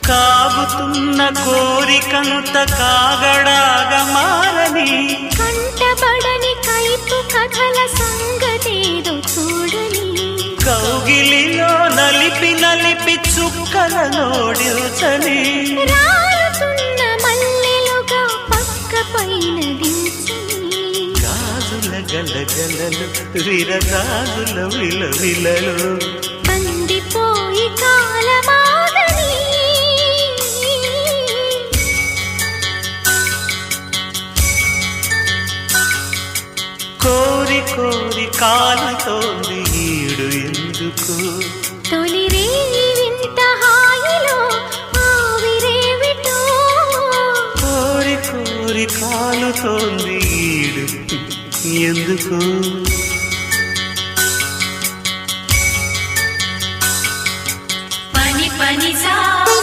కాగుతున్న కోరికంత కాగడాగా మారని కంటబడని కైపు కథల సంగతేదో చూడని కౌగిలిలో నలిపి నలిపి చుక్కల నోడిల్చని రాలుతున్న మల్లెలుగా పక్క పైన దించని గాజుల గలగలలు విరగాజుల విలవిలలు పండిపోయి కాలమాగని కోరి కోరి కాలుతోంది ఈడు ఎందుకు